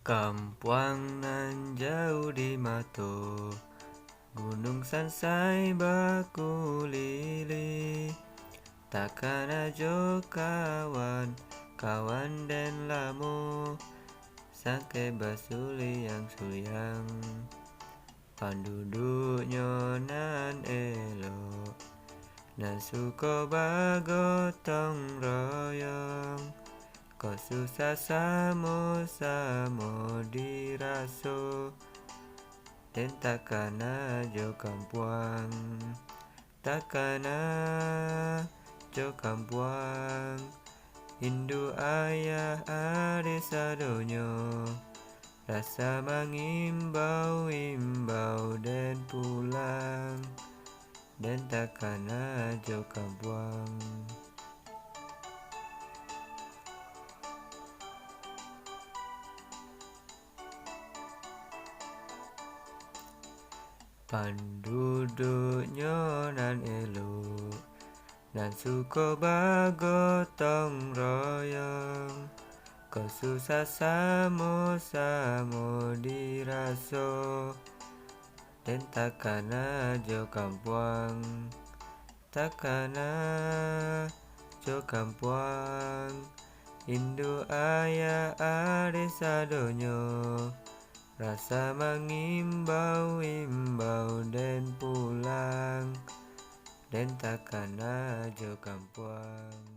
Kampuang nan jauh di mato, gunung sansai baku lili. Takkan ajo kawan, kawan dan lamo, sangke basuli yang suyang. Panduduknya nan elok, nan suko bagotong royong. Ko susah samo-samo diraso, dan takkan ajo kampuang. Takkan ajo kampuang, Indu ayah ade sadonyo, rasa mengimbau-imbau dan pulang, dan takkan ajo kampuang. Panduduknya nan elok, nan suko bagotong royong. Ko susah samo-samo diraso, dan takkan ajo kampuang. Takkan ajo kampuang, Indu ayah ade sadonyo, rasa mengimbau-imbau dan pulang, dan takkan ajo kampuang.